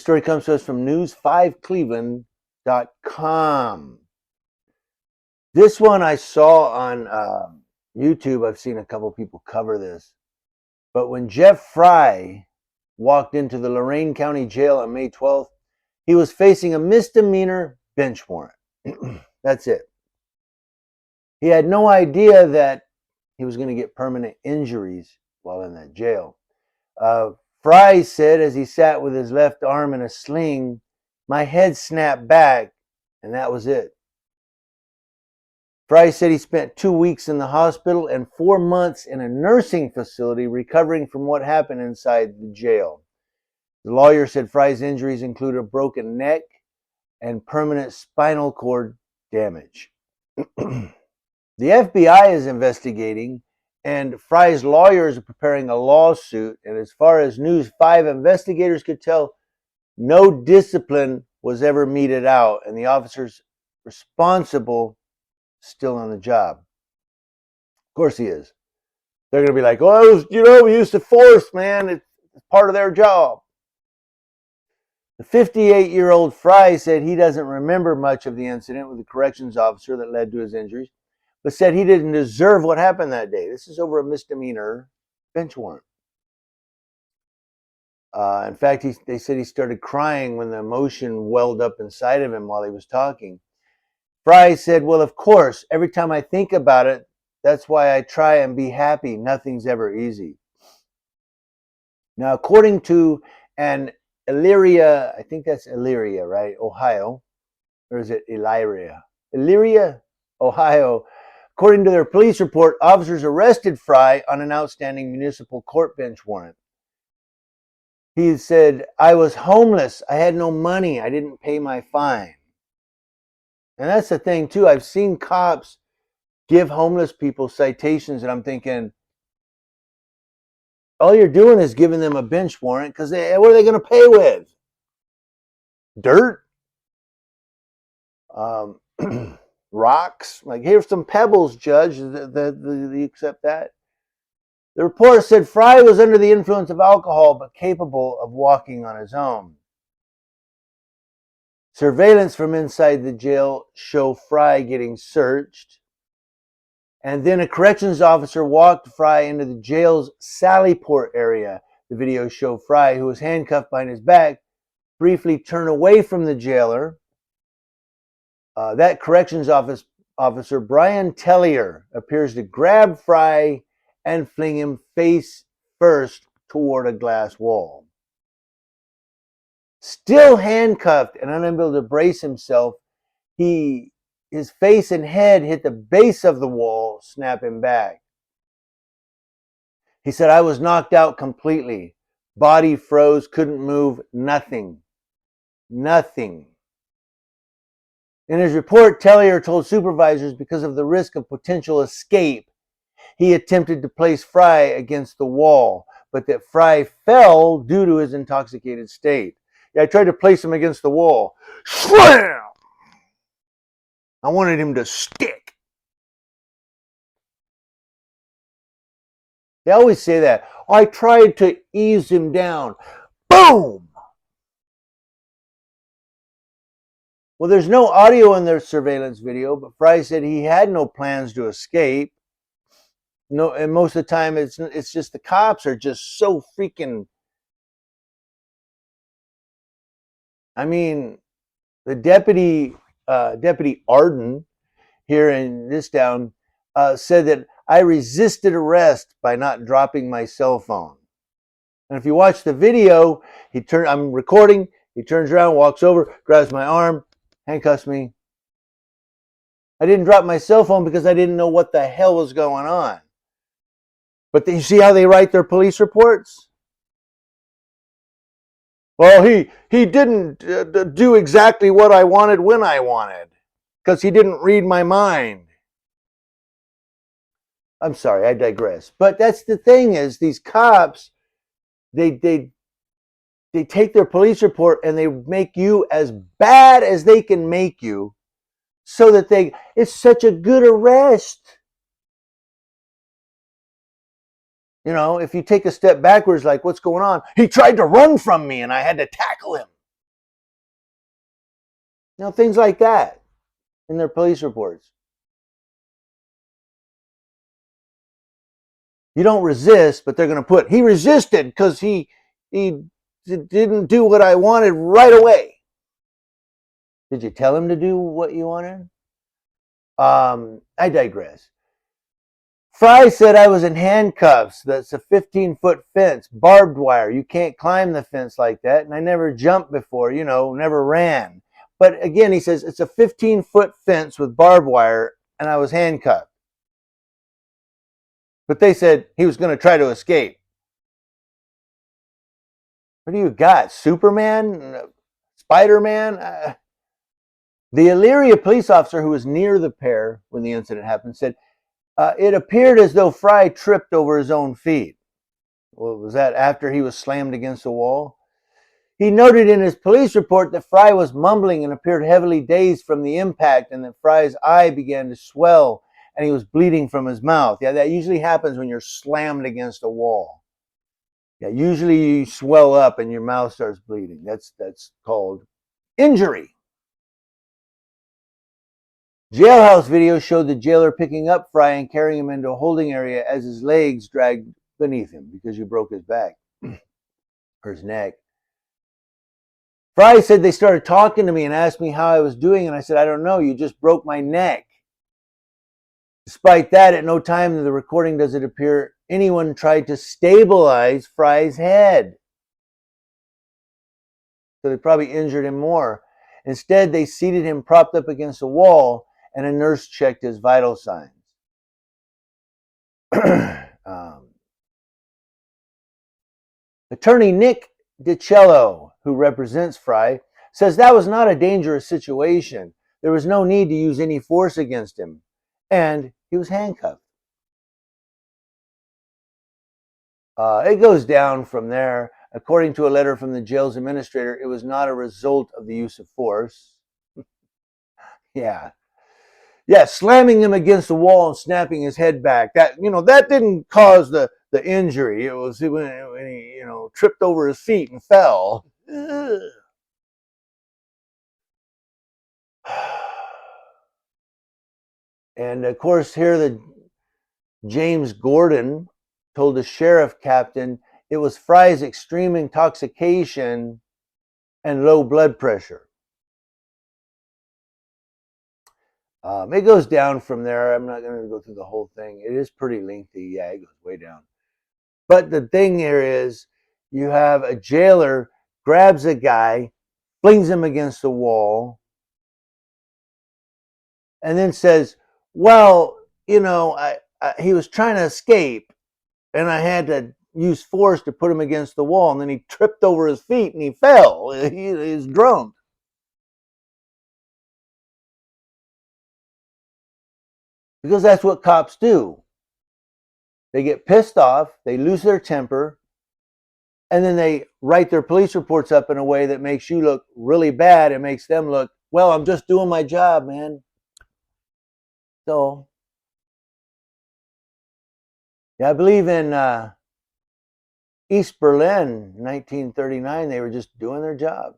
story comes to us from news5cleveland.com. This one I saw on YouTube. I've seen a couple people cover this. But when Jeff Fry walked into the Lorain County Jail on May 12th, he was facing a misdemeanor bench warrant. That's it. He had no idea that he was going to get permanent injuries while in that jail. Fry said as he sat with his left arm in a sling, "My head snapped back, and that was it." Fry said he spent 2 weeks in the hospital and 4 months in a nursing facility recovering from what happened inside the jail. The lawyer said Fry's injuries include a broken neck and permanent spinal cord damage. The FBI is investigating, and Fry's lawyers are preparing a lawsuit. And as far as News 5 investigators could tell, no discipline was ever meted out, and the officers responsible still on the job. Of course he is. They're going to be like, "Oh, we used to force, man. It's part of their job." The 58-year-old Fry said he doesn't remember much of the incident with the corrections officer that led to his injuries, but said he didn't deserve what happened that day. This is over a misdemeanor bench warrant. In fact, they said he started crying when the emotion welled up inside of him while he was talking. Fry said, "Well, of course, every time I think about it, that's why I try and be happy. Nothing's ever easy." Now, according to an Elyria, I think that's Elyria, right? Ohio. Or is it Elyria? Elyria, Ohio. According to their police report, officers arrested Fry on an outstanding municipal court bench warrant. He said, "I was homeless. I had no money. I didn't pay my fine." And that's the thing, too. I've seen cops give homeless people citations, and I'm thinking, all you're doing is giving them a bench warrant because what are they going to pay with? Dirt? Rocks? Like, here's some pebbles, Judge. Do you accept that? The report said Fry was under the influence of alcohol but capable of walking on his own. Surveillance from inside the jail show Fry getting searched. And then a corrections officer walked Fry into the jail's Sallyport area. The video showed Fry, who was handcuffed behind his back, briefly turn away from the jailer. That corrections officer, Brian Tellier, appears to grab Fry and fling him face first toward a glass wall. Still handcuffed and unable to brace himself, his face and head hit the base of the wall, snapping back. He said, "I was knocked out completely. Body froze, couldn't move, nothing. Nothing." In his report, Tellier told supervisors because of the risk of potential escape, he attempted to place Fry against the wall, but that Fry fell due to his intoxicated state. "Yeah, I tried to place him against the wall. Slam! I wanted him to stick." They always say that. "I tried to ease him down." Boom! Well, there's no audio in their surveillance video, but Fry said he had no plans to escape. No, and most of the time it's just the cops are just so freaking. I mean, the Deputy Arden here in this town said that I resisted arrest by not dropping my cell phone. And if you watch the video, I'm recording, he turns around, walks over, grabs my arm, handcuffs me. I didn't drop my cell phone because I didn't know what the hell was going on. But you see how they write their police reports? "Well, he didn't do exactly what I wanted when I wanted because he didn't read my mind." I'm sorry, I digress. But that's the thing is these cops, they take their police report and they make you as bad as they can make you so that it's such a good arrest. If you take a step backwards, like, what's going on? "He tried to run from me and I had to tackle him." Things like that in their police reports. You don't resist, but they're going to put, he resisted because he didn't do what I wanted right away. Did you tell him to do what you wanted? I digress. Fry said I was in handcuffs. That's a 15-foot fence, barbed wire. You can't climb the fence like that. And I never jumped before, never ran. But again, he says it's a 15-foot fence with barbed wire, and I was handcuffed. But they said he was going to try to escape. What do you got? Superman? Spider-Man? The Elyria police officer who was near the pair when the incident happened said, it appeared as though Fry tripped over his own feet. Well, was that after he was slammed against the wall? He noted in his police report that Fry was mumbling and appeared heavily dazed from the impact, and that Fry's eye began to swell and he was bleeding from his mouth. Yeah, that usually happens when you're slammed against a wall. Yeah, usually you swell up and your mouth starts bleeding. That's called injury. Jailhouse video showed the jailer picking up Fry and carrying him into a holding area as his legs dragged beneath him because you broke his back or his neck. Fry said they started talking to me and asked me how I was doing, and I said, I don't know, you just broke my neck. Despite that, at no time in the recording does it appear anyone tried to stabilize Fry's head. So they probably injured him more. Instead, they seated him propped up against a wall, and a nurse checked his vital signs. Attorney Nick DiCello, who represents Fry, says that was not a dangerous situation. There was no need to use any force against him, and he was handcuffed. It goes down from there. According to a letter from the jail's administrator, it was not a result of the use of force. Yeah, slamming him against the wall and snapping his head back. That didn't cause the injury. It was when he tripped over his feet and fell. And of course, here the James Gordon told the sheriff captain it was Fry's extreme intoxication and low blood pressure. It goes down from there. I'm not going to go through the whole thing. It is pretty lengthy. Yeah, it goes way down. But the thing here is you have a jailer grabs a guy, flings him against the wall, and then says, well, he was trying to escape, and I had to use force to put him against the wall, and then he tripped over his feet and he fell. He's drunk. Because that's what cops do. They get pissed off, they lose their temper, and then they write their police reports up in a way that makes you look really bad. It makes them look, well, I'm just doing my job, man. So, yeah, I believe in East Berlin, 1939, they were just doing their job.